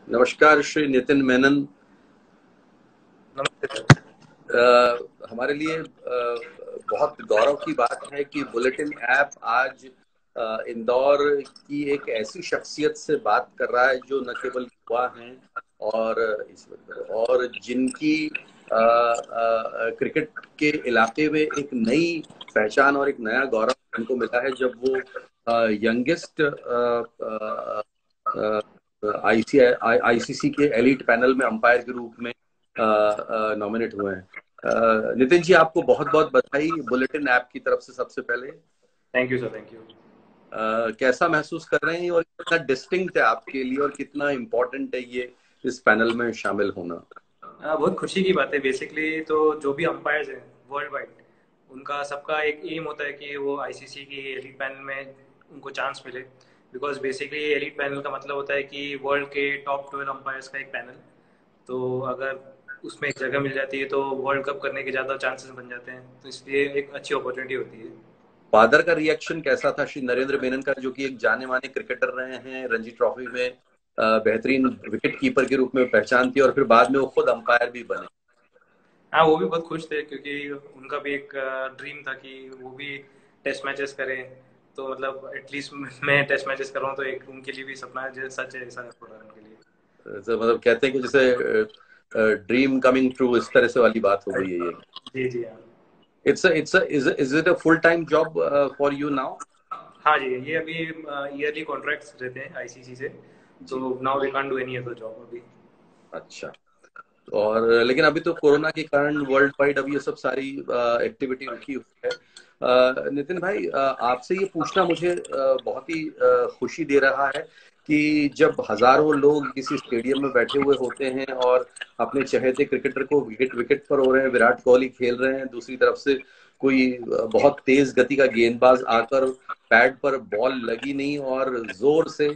नमस्कार श्री नितिन मेनन। नमस्ते सर। हमारे लिए बहुत गौरव की बात है कि बुलेटिन ऐप आज इंदौर की एक ऐसी शख्सियत से बात कर रहा है जो न केवल युवा हैं और और जिनकी क्रिकेट के इलाके में एक नई पहचान और एक नया गौरव उनको मिला है जब वो यंगेस्ट आईसीसी के एलीट पैनल में अंपायर के रूप में नॉमिनेट हुए हैं। नितिन जी, आपको बहुत बहुत बधाई बुलेटिन ऐप की तरफ से सबसे पहले। Thank you sir, thank you. कैसा महसूस कर रहे हैं और कितना डिस्टिंक्ट है आपके लिए और कितना इम्पोर्टेंट है ये इस पैनल में शामिल होना? बहुत खुशी की बात है। बेसिकली तो जो भी अंपायर्स हैं वर्ल्ड वाइड, उनका सबका एक एम होता है कि वो आईसीसी की एलीट पैनल में उनको चांस मिले। बिकॉज बेसिकली एलीट पैनल का मतलब होता है कि वर्ल्ड के टॉप 12 अंपायर्स का एक पैनल। तो अगर उसमें एक जगह मिल जाती है तो वर्ल्ड कप करने के ज़्यादा चांसेस बन जाते हैं, तो इसलिए एक अच्छी अपॉर्चुनिटी होती है। फादर का रिएक्शन कैसा था श्री नरेंद्र मेनन का, जो कि एक जाने माने क्रिकेटर रहे हैं, रणजी ट्रॉफी में बेहतरीन विकेट कीपर के रूप में पहचान थी और फिर बाद में वो खुद अंपायर भी बने? हाँ, वो भी बहुत खुश थे क्योंकि उनका भी एक ड्रीम था कि वो भी टेस्ट मैचेस करें। तो मतलब एटलीस्ट मैं टेस्ट मैचेस कर रहा हूँ तो एक उनके लिए भी सपना है, सच है, ऐसा हो रहा है उनके लिए। तो मतलब कहते हैं कि जैसे ड्रीम कमिंग ट्रू, इस तरह से वाली बात हो गई है ये। जी जी हाँ। Is it a full time job for you now? हाँ जी, ये अभी ईयरली कॉन्ट्रैक्ट्स रहते हैं आईसीसी से। तो जी। Now we can't do any other job अभी। अच्छा। और लेकिन अभी तो कोरोना के कारण वर्ल्ड वाइड अभी ये सब सारी एक्टिविटी रुकी हुई है। नितिन भाई, आपसे ये पूछना मुझे बहुत ही खुशी दे रहा है कि जब हजारों लोग किसी स्टेडियम में बैठे हुए होते हैं और अपने चहेते क्रिकेटर को विकेट विकेट पर हो रहे हैं, विराट कोहली खेल रहे हैं, दूसरी तरफ से कोई बहुत तेज गति का गेंदबाज आकर पैड पर बॉल लगी नहीं और जोर से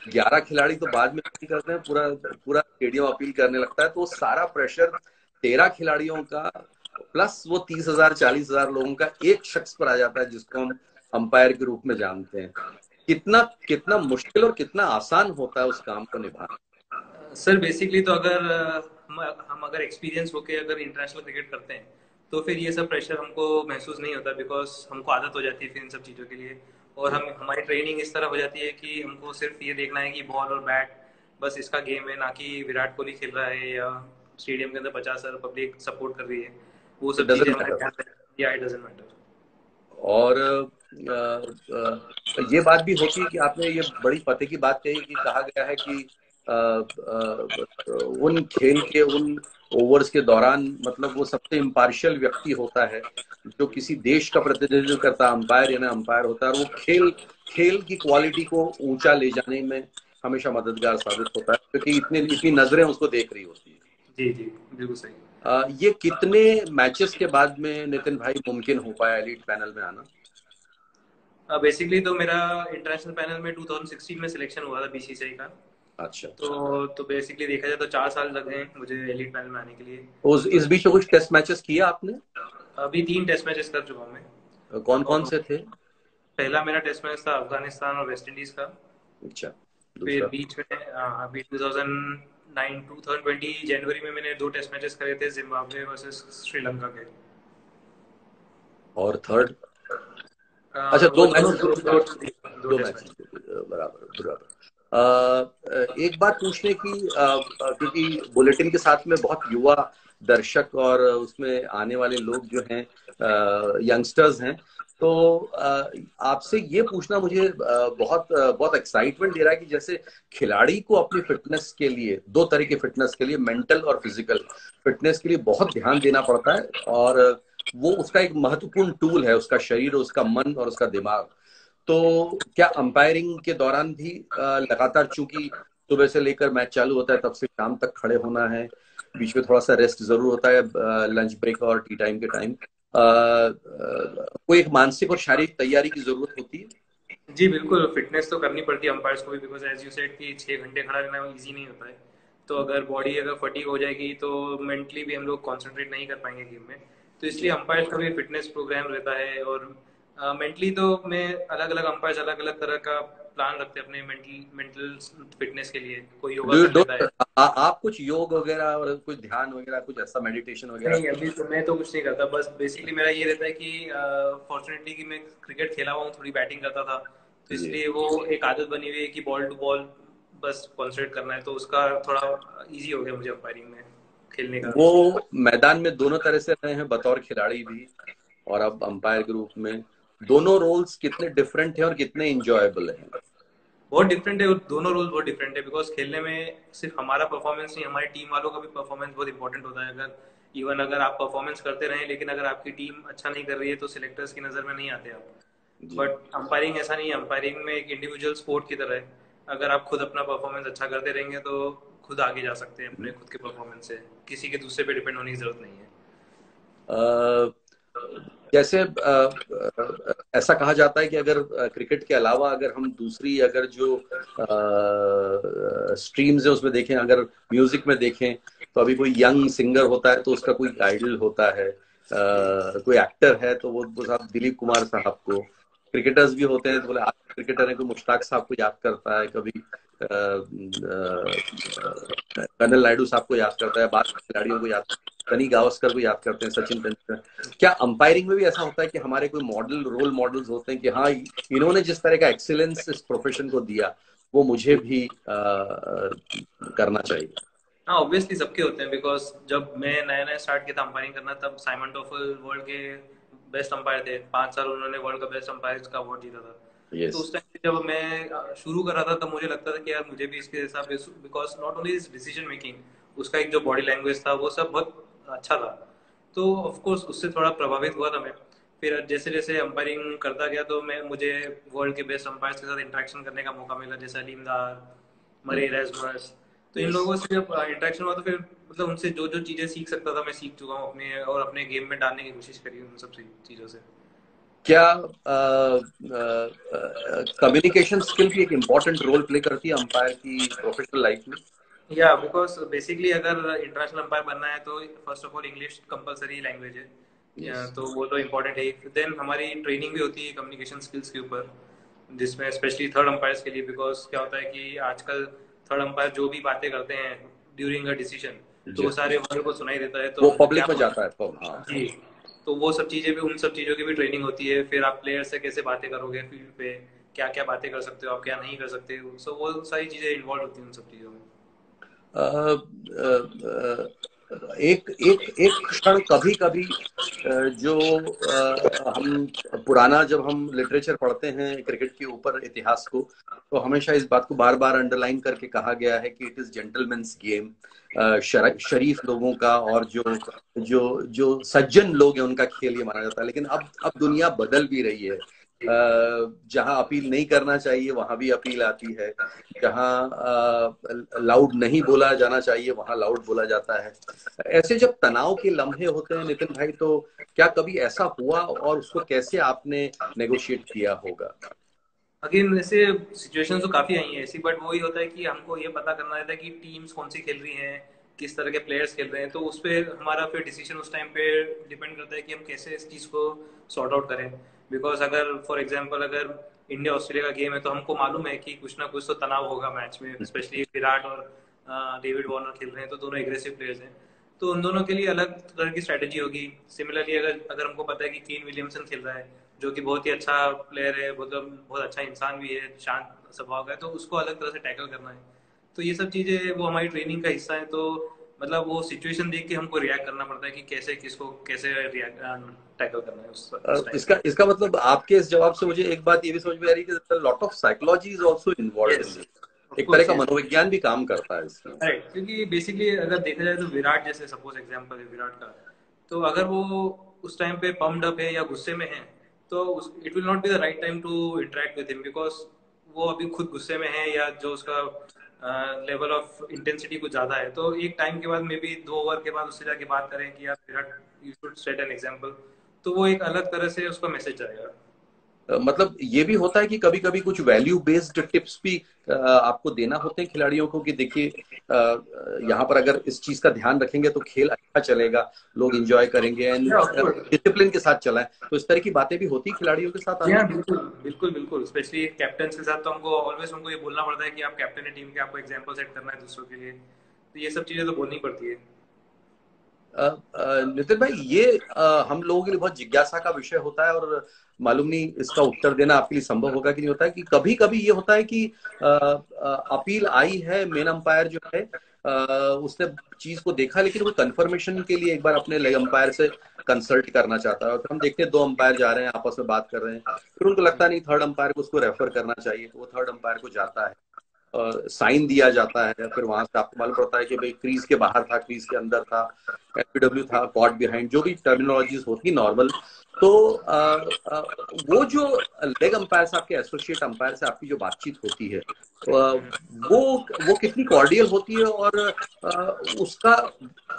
11 खिलाड़ी तो बाद में अपील करते हैं, पूरा पूरा स्टेडियम अपील करने लगता है, तो सारा प्रेशर 13 खिलाड़ियों का प्लस वो 30,000 40,000 लोगों का एक शख्स पर आ जाता है जिसको हम अंपायर के रूप में जानते हैं। कितना कितना मुश्किल और कितना आसान होता है उस काम को निभाना? सर बेसिकली तो अगर हम अगर एक्सपीरियंस होके अगर इंटरनेशनल क्रिकेट करते हैं तो फिर ये सब प्रेशर हमको महसूस नहीं होता, बिकॉज हमको आदत हो जाती है फिर इन सब चीज़ों के लिए। और हम हमारी ट्रेनिंग इस तरह हो जाती है कि हमको सिर्फ ये देखना है कि बॉल और बैट, बस इसका गेम है, ना कि विराट कोहली खेल रहा है या स्टेडियम के अंदर 50,000 पब्लिक सपोर्ट कर रही है। वो इट सब डजंट चीज़ें हमें मैटर। ध्यान रखनी है। It doesn't matter. और ये बात भी होती है कि आपने ये बड़ी पते की बात कही कि कहा गया है कि उन खेल के उन ओवर्स के दौरान मतलब वो सबसे इम्पार्शियल व्यक्ति होता है जो किसी देश का प्रतिनिधित्व करता है, अंपायर यानी अंपायर होता है, और वो खेल खेल की क्वालिटी को ऊंचा ले जाने में हमेशा मददगार साबित होता है क्योंकि इतनी इतनी नजरें उसको देख रही होती है। जी जी, बिल्कुल सही। ये कितने मैचेस के बाद में नितिन भाई मुमकिन हो पाया एलीट पैनल में आना? बेसिकली तो मेरा इंटरनेशनल पैनल में 2016 में सिलेक्शन हुआ था बीसीसीआई का। अच्छा। तो बेसिकली देखा जाए तो 4 साल लगे हैं मुझे एलिट पैनल में आने के लिए। उस तो इस बीच में कुछ टेस्ट मैचेस किया आपने? अभी 3 टेस्ट मैचेस कर चुका हूँ मैं। कौन कौन और से थे? पहला मेरा टेस्ट मैच था अफगानिस्तान और वेस्ट इंडीज का। अच्छा। फिर दूसरा? बीच में अभी 2020 जनवरी में मैंने 2 टेस्ट मैचेस करे थे, जिम्बाब्वे वर्सेस श्रीलंका के। और थर्ड? अच्छा, वो दो दोनों मैचेस दो, जीते थे। दो, दो, दो दो टेस्ट मैचेस मैच। जीते थे, बराबर बराबर। एक बात पूछने की, क्योंकि बुलेटिन के साथ में बहुत युवा दर्शक और उसमें आने वाले लोग जो हैं यंगस्टर्स हैं, तो आपसे ये पूछना मुझे बहुत एक्साइटमेंट दे रहा है कि जैसे खिलाड़ी को अपनी फिटनेस के लिए, दो तरह की फिटनेस के लिए, मेंटल और फिजिकल फिटनेस के लिए बहुत ध्यान देना पड़ता है, और वो उसका एक महत्वपूर्ण टूल है, उसका शरीर, उसका मन और उसका दिमाग। तो क्या अंपायरिंग के दौरान भी लगातार, चूंकि सुबह से लेकर मैच चालू होता है तब से शाम तक खड़े होना है, बीच में थोड़ा सा रेस्ट जरूर होता है लंच ब्रेक और टी टाइम के टाइम, कोई एक मानसिक और शारीरिक तैयारी की जरूरत होती है? जी बिल्कुल, फिटनेस तो करनी पड़ती है अंपायर्स को भी, बिकॉज एज यू सेड कि 6 घंटे खड़ा रहना इजी नहीं होता है। तो अगर बॉडी अगर फटीग हो जाएगी तो मेंटली भी हम लोग कंसंट्रेट नहीं कर पाएंगे गेम में। तो इसलिए अंपायर्स का भी फिटनेस प्रोग्राम रहता है। और मेंटली तो मैं अलग अलग अंपायर्स अलग अलग तरह का प्लान रखते हैं अपने मेंटल फिटनेस के लिए, कोई योगा कर लेता है। आप कुछ योग वगैरह और कुछ ध्यान वगैरह कुछ ऐसा मेडिटेशन वगैरह? नहीं, अभी तो मैं तो कुछ नहीं करता, बस बेसिकली मेरा ये रहता है कि फॉर्चुनेटली कि मैं क्रिकेट खेला हुआ हूँ, थोड़ी बैटिंग करता था, तो जी। इसलिए वो एक आदत बनी हुई है कि बॉल टू बॉल बस कॉन्सेंट्रेट करना है, तो उसका थोड़ा इजी हो गया मुझे अंपायरिंग में खेलने का। वो मैदान में दोनों तरह से रहे हैं, बतौर खिलाड़ी भी और अब अंपायर के रूप में, दोनों रोल्स कितने डिफरेंट हैं और कितने इंजॉयबल हैं? बहुत डिफरेंट है, दोनों रोल बहुत डिफरेंट है, बिकॉज खेलने में सिर्फ हमारा परफॉर्मेंस नहीं, हमारी टीम वालों का भी परफॉर्मेंस बहुत इंपॉर्टेंट होता है। अगर इवन अगर आप परफॉर्मेंस करते रहें लेकिन अगर आपकी टीम अच्छा नहीं कर रही है तो सिलेक्टर्स की नज़र में नहीं आते आप। जी। बट अंपायरिंग ऐसा नहीं है, अंपायरिंग में एक इंडिविजुअल स्पोर्ट की तरह है। अगर आप खुद अपना परफॉर्मेंस अच्छा करते रहेंगे तो खुद आगे जा सकते हैं अपने खुद के परफॉर्मेंस से, किसी के दूसरे पे डिपेंड होने की जरूरत नहीं है। अ, जैसे ऐसा कहा जाता है कि अगर क्रिकेट के अलावा अगर हम दूसरी अगर जो स्ट्रीम्स है उसमें देखें, अगर म्यूजिक में देखें, तो अभी कोई यंग सिंगर होता है तो उसका कोई आइडल होता है, कोई एक्टर है तो वो साहब दिलीप कुमार साहब को, क्रिकेटर्स भी होते हैं तो बोले आप क्रिकेटर हैं, कोई मुश्ताक साहब को याद करता है, कभी कर्नल नायडू साहब को याद करता है, बाकी खिलाड़ियों को याद, सनी गावस्कर को याद करते हैं, सचिन तेंदुलकर। क्या अंपायरिंग में भी ऐसा होता है कि हमारे कोई मॉडल रोल मॉडल्स होते हैं कि हाँ इन्होंने जिस तरह का एक्सीलेंस इस प्रोफेशन को दिया वो मुझे भी करना चाहिए? हाँ, ऑब्वियसली सबके होते हैं, बिकॉज जब मैं नया नया स्टार्ट किया था अंपायरिंग करना तब साइमन टोफल वर्ल्ड के बेस्ट अंपायर थे, 5 साल उन्होंने वर्ल्ड का बेस्ट अंपायर का अवार्ड जीता था। तो यस। उस टाइम पे जब मैं शुरू कर रहा था तब मुझे लगता था कि यार मुझे भी इसके हिसाब से, because not only is decision making, उसका एक जो बॉडी लैंग्वेज था वो सब बहुत अच्छा था। तो ऑफ कोर्स उससे थोड़ा प्रभावित हुआ था मैं। फिर जैसे जैसे अंपायरिंग करता गया तो मैं मुझे वर्ल्ड के बेस्ट अंपायर्स के साथ इंटरेक्शन करने का मौका मिला, जैसे अलीम दार, मरे रेजमस। तो इन यस। लोगों से जब इंटरेक्शन हुआ तो फिर मतलब उनसे जो जो चीजें सीख सकता था मैं सीख चुका हूँ अपने, और अपने गेम में डालने की कोशिश करी उन सब चीजों से। क्या कम्युनिकेशन स्किल भी एक इम्पोर्टेंट रोल प्ले करती है अंपायर की प्रोफेशनल लाइफ में? या बिकॉज बेसिकली अगर इंटरनेशनल अंपायर बनना है तो first of all English compulsory language है, यस। तो वो तो इम्पोर्टेंट है। देन हमारी ट्रेनिंग भी होती है कम्युनिकेशन स्किल्स के ऊपर, जिसमें स्पेशली थर्ड अंपायर्स के लिए, बिकॉज क्या होता है कि आजकल थर्ड अंपायर जो भी बातें करते हैं ड्यूरिंग अ डिसीजन तो वो यस। सारे वर्ल्ड को सुनाई देता है, तो वो हमको क्या पब्लिक में जाता है तो हाँ। जी, तो वो सब चीजें भी, उन सब चीजों की भी ट्रेनिंग होती है। फिर आप प्लेयर से कैसे बातें करोगे फील्ड पे, क्या क्या बातें कर सकते हो आप, क्या नहीं कर सकते हो, सो वो सारी चीजें इन्वॉल्व होती हैं उन सब चीजों में। अ, अ, एक एक एक क्षण कभी कभी जो हम पुराना जब हम लिटरेचर पढ़ते हैं क्रिकेट के ऊपर इतिहास को, तो हमेशा इस बात को बार बार अंडरलाइन करके कहा गया है कि इट इज जेंटलमैन्स गेम, शरीफ लोगों का और जो जो जो सज्जन लोग हैं उनका खेल ये माना जाता है। लेकिन अब दुनिया बदल भी रही है, जहां अपील नहीं करना चाहिए वहां भी अपील आती है, जहां लाउड नहीं बोला जाना चाहिए वहां लाउड बोला जाता है। ऐसे जब तनाव के लम्हे होते हैं नितिन भाई, तो क्या कभी ऐसा हुआ और उसको कैसे आपने नेगोशिएट किया होगा? अगेन ऐसे सिचुएशन तो काफी आई हैं ऐसी, बट वही होता है कि हमको ये पता करना रहता है कि टीम्स कौन सी खेल रही हैं, किस तरह के प्लेयर्स खेल रहे हैं, तो उस पर हमारा फिर डिसीजन उस टाइम पे डिपेंड करता है कि हम कैसे इस चीज़ को सॉर्ट आउट करें। बिकॉज अगर फॉर एग्जाम्पल अगर इंडिया ऑस्ट्रेलिया का गेम है तो हमको मालूम है कि कुछ ना कुछ तो तनाव होगा मैच में, स्पेशली विराट और डेविड वार्नर खेल रहे हैं तो दोनों एग्रेसिव प्लेयर्स हैं, तो उन दोनों के लिए अलग तरह की स्ट्रैटेजी होगी। सिमिलरली अगर अगर हमको पता है कि केन विलियमसन खेल रहा है जो कि बहुत ही अच्छा प्लेयर है, मतलब बहुत अच्छा इंसान भी है, शांत स्वभाव का है, तो उसको अलग तरह से टैकल करना है। तो ये सब चीजें वो हमारी ट्रेनिंग का हिस्सा है, तो मतलब वो सिचुएशन देख के हमको रिएक्ट करना पड़ता है कि कैसे किसको कैसे टैकल करना है उस टाइम इसका इसका मतलब आपके इस जवाब से मुझे एक बात ये भी समझ में आ रही है कि lot of psychology is also पे। Involve in yes, this, of एक तरह कोर्स, का यस। मनोविज्ञान भी काम करता है इसमें। राइट, क्योंकि बेसिकली अगर देखा जाए तो विराट जैसे सपोज एग्जांपल है विराट का, तो अगर वो उस टाइम पे पम्प्ड अप है या गुस्से में है तो it will not be the right time to interact with him, because वो अभी खुद गुस्से में है या जो उसका लेवल ऑफ इंटेंसिटी कुछ ज्यादा है, तो एक टाइम के बाद मे बी 2 ओवर के बाद उससे जाके बात करें कि यार Virat you should set an example, तो वो एक अलग तरह से उसका मैसेज जाएगा। मतलब ये भी होता है कि कभी कभी कुछ वैल्यू बेस्ड टिप्स भी आपको देना होते हैं खिलाड़ियों को कि देखिए यहाँ पर अगर इस चीज का ध्यान रखेंगे तो खेल अच्छा चलेगा, लोग एंजॉय करेंगे एंड डिसिप्लिन के साथ चलाएं, तो इस तरह की बातें भी होती है खिलाड़ियों के साथ जी आने। हाँ, बिल्कुल बिल्कुल बिल्कुल, स्पेशली कैप्टन के साथ तो हमको ऑलवेज उनको ये बोलना पड़ता है कि आप कैप्टन है टीम के, आपको एग्जांपल सेट करना है दूसरों के लिए, तो ये सब चीजें तो बोलनी पड़ती है। नितिन भाई ये हम लोगों के लिए बहुत जिज्ञासा का विषय होता है और मालूम नहीं इसका उत्तर देना आपके लिए संभव होगा कि नहीं होता है कि कभी कभी ये होता है कि अपील आई है, मेन अंपायर जो है उसने चीज को देखा लेकिन वो कंफर्मेशन के लिए एक बार अपने लेग अंपायर से कंसल्ट करना चाहता है, और फिर हम देखते हैं दो अंपायर जा रहे हैं आपस में बात कर रहे हैं, फिर उनको लगता नहीं थर्ड अंपायर को उसको रेफर करना चाहिए, तो वो थर्ड अंपायर को जाता है, साइन दिया जाता है, फिर वहां से आपको मालूम पड़ता है कि भाई क्रीज के बाहर था, क्रीज के अंदर था, एलबीडब्ल्यू था, कॉट बिहाइंड, जो भी टर्मिनोलॉजीज होती नॉर्मल। तो वो जो लेग अंपायर से आपके एसोसिएट अंपायर से आपकी जो बातचीत होती है वो कितनी कॉर्डियल होती है, और उसका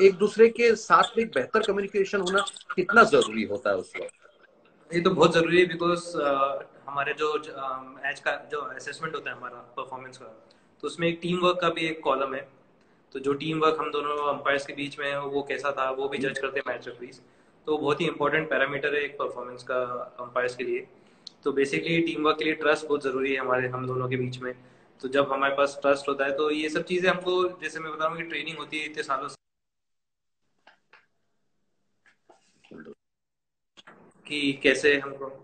एक दूसरे के साथ में एक बेहतर कम्युनिकेशन होना कितना जरूरी होता है उस वक्त? ये तो बहुत ज़रूरी है, बिकॉज हमारे जो मैच का जो असेसमेंट होता है हमारा परफॉर्मेंस का, तो उसमें एक टीम वर्क का भी एक कॉलम है। तो जो टीम वर्क हम दोनों अंपायर्स के बीच में है वो कैसा था वो भी जज करते हैं मैच रेफरीज। तो बहुत ही इंपॉर्टेंट पैरामीटर है एक परफॉर्मेंस का अंपायर्स के लिए। तो बेसिकली टीम वर्क के लिए ट्रस्ट बहुत ज़रूरी है हमारे हम दोनों के बीच में। तो जब हमारे पास ट्रस्ट होता है तो ये सब चीज़ें हमको, जैसे मैं बता रहा हूँ कि ट्रेनिंग होती है इतने सालों से, कि कैसे हमको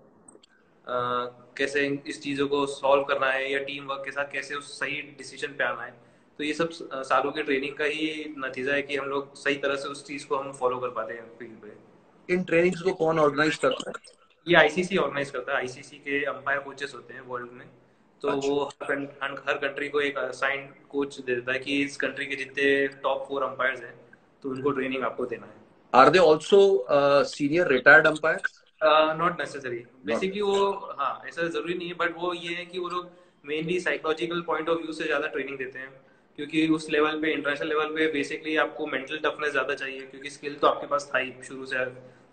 कैसे इस चीज़ों को सॉल्व करना है या टीम वर्क के साथ कैसे उस सही डिसीजन पे आना है। तो ये सब सालों की ट्रेनिंग का ही नतीजा है कि हम लोग सही तरह से उस चीज़ को हम फॉलो कर पाते हैं फील्ड पे। इन ट्रेनिंग्स को कौन ऑर्गेनाइज करता है? ये आईसीसी ऑर्गेनाइज करता है, आईसीसी के अंपायर कोचेस होते हैं वर्ल्ड में। तो अच्छा। वो हर कंट्री को एक असाइंड कोच दे देता है कि इस कंट्री के जितने टॉप 4 अंपायर्स हैं तो उनको ट्रेनिंग आपको देना है। Are they also senior retired umpires? Not necessary, not. Basically वो, हाँ ऐसा जरूरी नहीं है, बट वो ये है कि वो लोग mainly psychological point of view से ज़्यादा ट्रेनिंग देते हैं। क्योंकि उस लेवल पे, इंटरनेशनल लेवल पे बेसिकली आपको मेंटल टफनेस ज़्यादा चाहिए, क्योंकि स्किल तो आपके पास था ही शुरू से,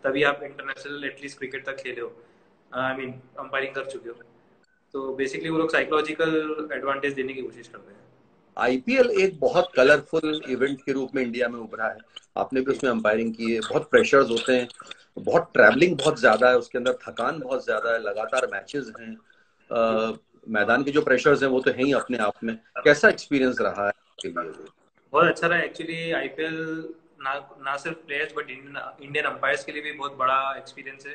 तभी आप इंटरनेशनल एटलीस्ट क्रिकेट तक खेले हो, आई मीन अंपायरिंग कर चुके हो। तो बेसिकली वो लोग साइकोलॉजिकल एडवांटेज देने की कोशिश करते हैं। आईपीएल एक बहुत कलरफुल इवेंट के रूप में इंडिया में उभरा है, आपने भी जी उसमें अंपायरिंग की है, बहुत प्रेशर्स होते हैं, बहुत ट्रैवलिंग बहुत ज्यादा है उसके अंदर, थकान बहुत ज्यादा है, लगातार मैचेस हैं, जी। मैदान के जो प्रेशर्स हैं वो तो है ही अपने आप में। कैसा एक्सपीरियंस रहा है आपके लिए वो? बहुत अच्छा रहा एक्चुअली आईपीएल। ना ना सिर्फ प्लेयर्स बट इंडियन अंपायर्स के लिए भी बहुत बड़ा एक्सपीरियंस है।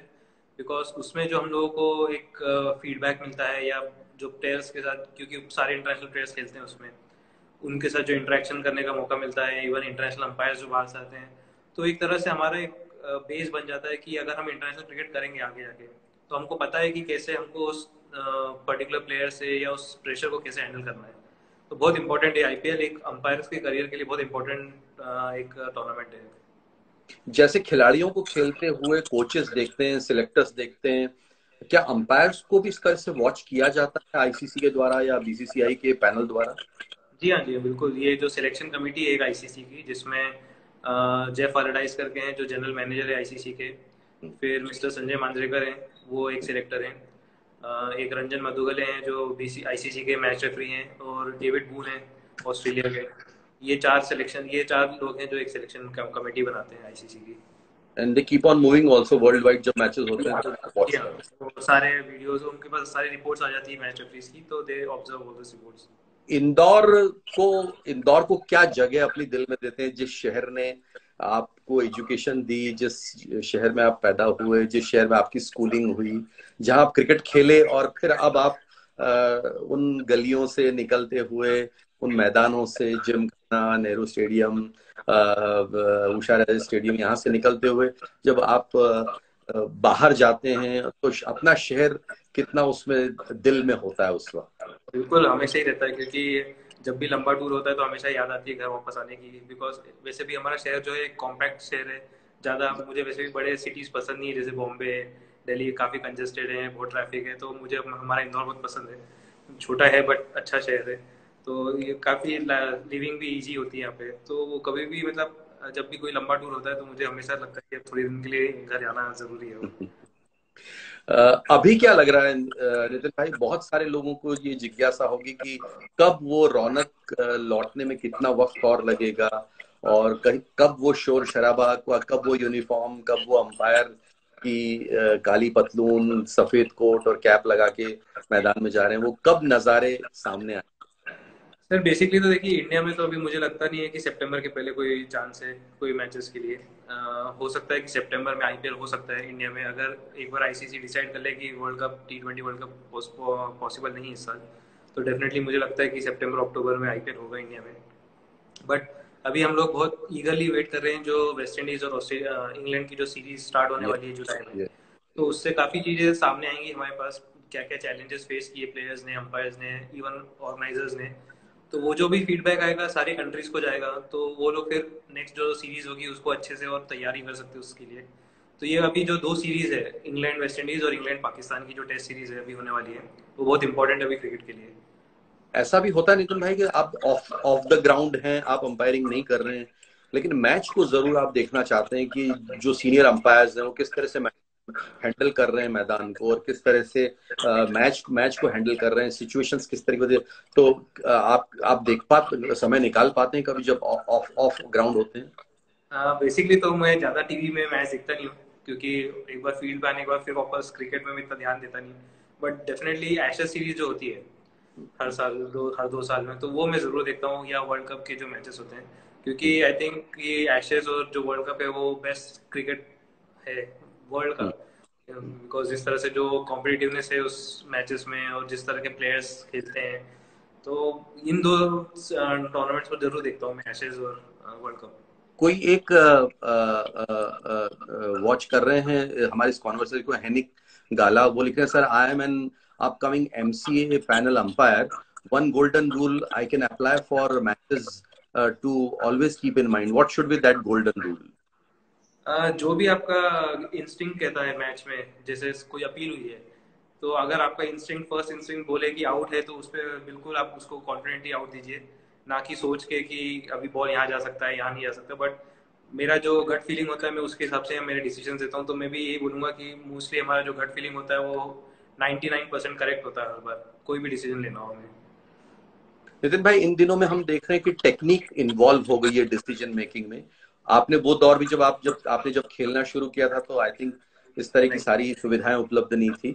बिकॉज उसमें जो हम लोगों को एक फीडबैक मिलता है, या जो प्लेयर्स के साथ, क्योंकि सारे इंटरनेशनल प्लेयर्स खेलते हैं उसमें, उनके साथ जो इंटरेक्शन करने का मौका मिलता है, इवन इंटरनेशनल अंपायर्स जो बाहर से आते हैं, तो एक तरह से हमारा एक बेस बन जाता है कि अगर हम इंटरनेशनल क्रिकेट करेंगे आगे जाके, तो हमको पता है कि कैसे हमको उस पर्टिकुलर प्लेयर से या उस प्रेशर को कैसे हैंडल करना है। तो बहुत इंपॉर्टेंट है आईपीएल, एक अंपायर्स के करियर के लिए बहुत इंपॉर्टेंट एक टूर्नामेंट है। जैसे खिलाड़ियों को खेलते हुए कोचेस देखते हैं, सिलेक्टर्स देखते हैं, क्या अंपायर्स को भी इस तरह से वॉच किया जाता है आईसीसी के द्वारा या बीसीसीआई के पैनल द्वारा? जी हाँ, जी बिल्कुल। ये जो सिलेक्शन कमेटी है एक आईसीसी की, जिसमें जेफ अलेडाइस करके हैं जो जनरल मैनेजर है आईसीसी के, फिर मिस्टर संजय मांजरेकर हैं, वो एक सिलेक्टर हैं, एक रंजन मदुगले हैं जो बीसी आईसीसी के मैच रेफरी हैं, और डेविड बून हैं ऑस्ट्रेलिया के। ये चार लोग हैं जो एक सिलेक्शन कमेटी बनाते हैं आईसीसी की। And they keep on moving also world wide, जब मैचेस होते हैं तो जी वॉच हाँ, करते वो सारे वीडियोस उनके पास, सारी रिपोर्ट्स आ जाती है मैच रेफरीज की, तो they observe all this reports. हैं। इंदौर को क्या जगह अपनी दिल में देते हैं, जिस शहर ने आपको एजुकेशन दी, जिस शहर में आप पैदा हुए, जिस शहर में आपकी स्कूलिंग हुई, जहां आप क्रिकेट खेले, और फिर अब आप उन गलियों से निकलते हुए, उन मैदानों से, जिम खाना, नेहरू स्टेडियम, उषा राजे स्टेडियम, यहाँ से निकलते हुए जब आप बाहर जाते हैं तो अपना शहर कितना उसमें दिल में होता है उस वक्त? बिल्कुल, हमेशा ही रहता है, क्योंकि जब भी लंबा टूर होता है तो हमेशा याद आती है घर वापस आने की। बिकॉज वैसे भी हमारा शहर जो है एक कॉम्पैक्ट शहर है। ज़्यादा मुझे वैसे भी बड़े सिटीज़ पसंद नहीं है, जैसे बॉम्बे, दिल्ली काफ़ी कंजेस्टेड है, बहुत ट्रैफिक है, तो मुझे हमारा इंदौर बहुत पसंद है। छोटा है बट अच्छा शहर है, तो ये काफ़ी लिविंग भी ईजी होती है यहाँ पे। तो वो कभी भी मतलब जब भी कोई लंबा टूर होता है तो मुझे हमेशा लगता है कि थोड़ी दिन के लिए घर जाना ज़रूरी है वो। अभी क्या लग रहा है नितिन भाई, बहुत सारे लोगों को ये जिज्ञासा होगी कि कब वो रौनक लौटने में कितना वक्त और लगेगा, और कब वो शोर शराबा, कब वो यूनिफॉर्म, कब वो अंपायर की काली पतलून, सफेद कोट और कैप लगा के मैदान में जा रहे हैं, वो कब नजारे सामने आए। सर बेसिकली तो देखिए, इंडिया में तो अभी मुझे लगता नहीं है कि सितंबर के पहले कोई चांस है कोई मैचेस के लिए। हो सकता है कि सितंबर में आईपीएल हो सकता है इंडिया में, अगर एक बार आईसीसी डिसाइड कर ले कि world cup T20 world cup possible नहीं है इस साल, तो डेफिनेटली मुझे लगता है कि सितंबर अक्टूबर में आईपीएल होगा इंडिया में। बट अभी हम लोग बहुत ईगरली वेट कर रहे हैं जो वेस्ट इंडीज और ऑस्ट्रेलिया इंग्लैंड की जो सीरीज स्टार्ट होने ये वाली है जुलाई में। ये तो उससे काफ़ी चीज़ें सामने आएंगी हमारे पास, क्या क्या चैलेंजेस फेस किए प्लेयर्स ने, अंपायर्स ने, इवन ऑर्गेनाइजर्स ने। तो वो जो भी फीडबैक आएगा सारी कंट्रीज को जाएगा, तो वो लोग फिर नेक्स्ट जो सीरीज होगी उसको अच्छे से और तैयारी कर सकते हैं उसके लिए। तो ये अभी जो दो सीरीज है, इंग्लैंड वेस्ट इंडीज और इंग्लैंड पाकिस्तान की जो टेस्ट सीरीज है अभी होने वाली है, वो बहुत इंपॉर्टेंट है अभी क्रिकेट के लिए। ऐसा भी होता है नितिन भाई कि आप ऑफ ऑफ द ग्राउंड हैं, आप अंपायरिंग नहीं कर रहे हैं, लेकिन मैच को जरूर आप देखना चाहते हैं कि जो सीनियर अंपायर्स हैं वो किस तरह से हैंडल कर रहे हैं मैदान को, और किस तरह से मैच मैच को हैंडल कर रहे हैं, सिचुएशंस किस तरीके से। तो आप देख समय निकाल पाते हैं कभी जब ऑफ ऑफ ग्राउंड होते हैं। बेसिकली तो मैं ज़्यादा टीवी में मैच देखता नहीं हूँ, क्योंकि एक बार फील्ड पे आने के बाद फिर वापस क्रिकेट में भी इतना ध्यान देता नहीं। बट डेफिनेटली एशेज सीरीज जो होती है हर 2 साल में, तो वो मैं ज़रूर देखता हूँ, या वर्ल्ड कप के जो मैचेस होते हैं, क्योंकि आई थिंक ये एशेज और जो वर्ल्ड कप है वो बेस्ट क्रिकेट है वर्ल्ड का। हम्म, बिकॉज जिस तरह से जो कॉम्पिटिटिवनेस है उस मैचेस में और जिस तरह के प्लेयर्स खेलते हैं, तो इन दो टूर्नामेंट्स को जरूर देखता हूँ मैं, एशेज और वर्ल्ड कप। कोई एक वॉच कर रहे हैं हमारे इस कॉन्वर्सेशन को, हैनिक गाला, वो लिख रहे हैं, sir I am an upcoming MCA panel umpire, one golden rule I can apply for matches to always keep in mind, what should be that golden rule. जो भी आपका इंस्टिंक्ट कहता है मैच में, जैसे कोई अपील हुई है, तो अगर आपका इंस्टिंक्ट फर्स्ट इंस्टिंक्ट बोले कि आउट है, तो उस पर बिल्कुल आप उसको कॉन्फिडेंटली आउट दीजिए, ना कि सोच के कि अभी बॉल यहाँ जा सकता है यहाँ नहीं जा सकता। बट मेरा जो गट फीलिंग होता है मैं उसके हिसाब से मेरे डिसीजन देता हूँ, तो मैं भी यही बोलूंगा कि मोस्टली हमारा जो गट फीलिंग होता है वो 99% करेक्ट होता है हर बार, कोई भी डिसीजन लेना हो हमें। नितिन भाई, इन दिनों में हम देख रहे हैं कि टेक्निक इन्वॉल्व हो गई है डिसीजन मेकिंग में। आपने वो दौर भी, जब आपने खेलना शुरू किया था, तो आई थिंक इस तरह की नहीं सारी सुविधाएं उपलब्ध नहीं थी।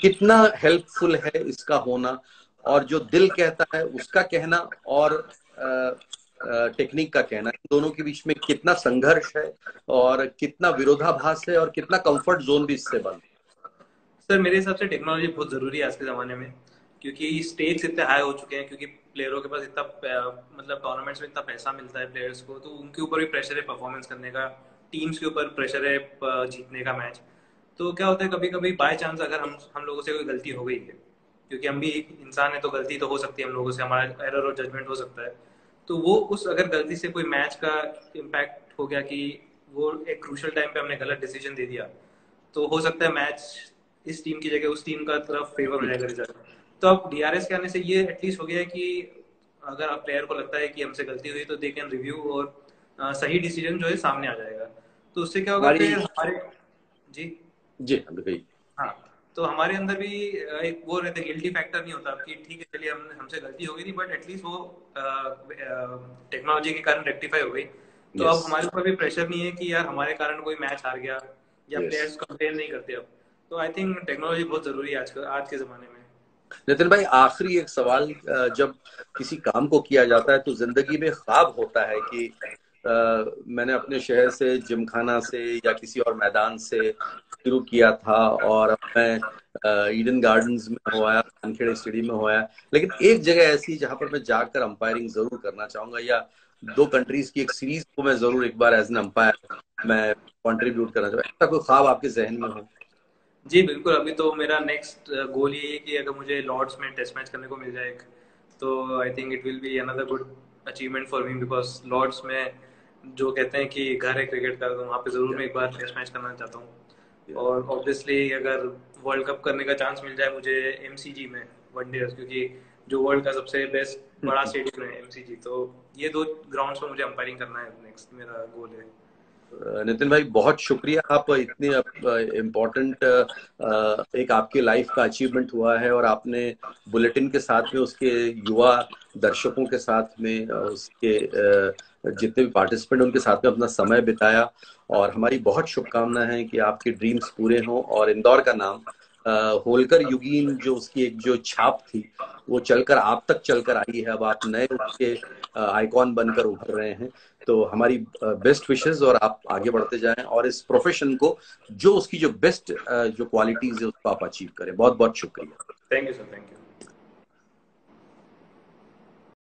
कितना हेल्पफुल है इसका होना, और जो दिल कहता है उसका कहना, और टेक्निक का कहना, इन दोनों के बीच में कितना संघर्ष है, और कितना विरोधाभास है, और कितना कंफर्ट जोन भी इससे बन। सर, मेरे हिसाब से टेक्नोलॉजी बहुत ज़रूरी है आज के ज़माने में, क्योंकि स्टेक्स इतने हाई हो चुके हैं, क्योंकि प्लेयरों के पास इतना मतलब टूर्नामेंट्स में इतना पैसा मिलता है प्लेयर्स को, तो उनके ऊपर भी प्रेशर है परफॉर्मेंस करने का, टीम्स के ऊपर प्रेशर है जीतने का मैच। तो क्या होता है, कभी कभी बाय चांस अगर हम लोगों से कोई गलती हो गई है, क्योंकि हम भी एक इंसान है तो गलती तो हो सकती है हम लोगों से, हमारा एरर और जजमेंट हो सकता है। तो वो उस अगर गलती से कोई मैच का इम्पैक्ट हो गया कि वो एक क्रूशल टाइम पे हमने गलत डिसीजन दे दिया, तो हो सकता है मैच इस टीम की जगह उस टीम का तरफ फेवर हो जाएगा रिजल्ट। तो अब डीआरएस के आने से ये एटलीस्ट हो गया है कि अगर आप प्लेयर को लगता है कि हमसे गलती हुई, तो दे कैन रिव्यू और सही डिसीजन जो है सामने आ जाएगा। तो उससे क्या होगा हमारी फिर हमारे। जी। जी हाँ भाई। हाँ, तो हमारे अंदर भी एक वो रहता है, गिल्टी फैक्टर नहीं होता कि ठीक है चलिए हम हमसे गलती हो गई थी, बट एटलीस्ट वो टेक्नोलॉजी के कारण रेक्टिफाई हो गई। तो यस। अब हमारे ऊपर भी प्रेशर नहीं है कि यार हमारे कारण कोई मैच हार गया, या यस। प्लेयर्स कंप्लेन नहीं करते अब। तो आई थिंक टेक्नोलॉजी बहुत जरूरी है आज के जमाने में। नितिन भाई, आखिरी एक सवाल, जब किसी काम को किया जाता है तो जिंदगी में ख्वाब होता है कि मैंने अपने शहर से, जिमखाना से या किसी और मैदान से शुरू किया था, और अब मैं ईडन गार्डन्स में हो आया, वानखेड़े स्टेडियम में हो आया, लेकिन एक जगह ऐसी जहां पर मैं जाकर अंपायरिंग जरूर करना चाहूंगा, या दो कंट्रीज की एक सीरीज को मैं जरूर एक बार एज एन अंपायर मैं कंट्रीब्यूट करना चाहूंगा, ऐसा कोई ख्वाब आपके जहन में हो। जी बिल्कुल, अभी तो मेरा नेक्स्ट गोल यही है कि अगर मुझे लॉर्ड्स में टेस्ट मैच करने को मिल जाए तो I think it will be another good achievement for me, because Lord's में जो कहते हैं कि घर है क्रिकेट का, तो वहाँ पे ज़रूर मैं एक बार टेस्ट मैच करना चाहता हूँ। और ऑब्वियसली अगर वर्ल्ड कप करने का चांस मिल जाए मुझे एमसीजी में वनडे, क्योंकि जो वर्ल्ड का सबसे बेस्ट बड़ा स्टेडियम है एमसीजी, तो ये दो ग्राउंड्स पर मुझे अंपायरिंग करना है, नेक्स्ट मेरा गोल है। नितिन भाई बहुत शुक्रिया, आप इतने इम्पोर्टेंट एक आपके लाइफ का अचीवमेंट हुआ है और आपने बुलेटिन के साथ में उसके युवा दर्शकों के साथ में उसके जितने भी पार्टिसिपेंट उनके साथ में अपना समय बिताया। और हमारी बहुत शुभकामना है कि आपके ड्रीम्स पूरे हों और इंदौर का नाम होलकर युगीन जो उसकी एक जो छाप थी वो चलकर आप तक चलकर आई है। अब आप नए उसके आइकॉन बनकर उभर रहे हैं। तो हमारी बेस्ट विशेस और आप आगे बढ़ते जाएं और इस प्रोफेशन को जो उसकी जो बेस्ट जो क्वालिटीज है उसको आप अचीव करें। बहुत बहुत शुक्रिया। Thank you sir, thank you.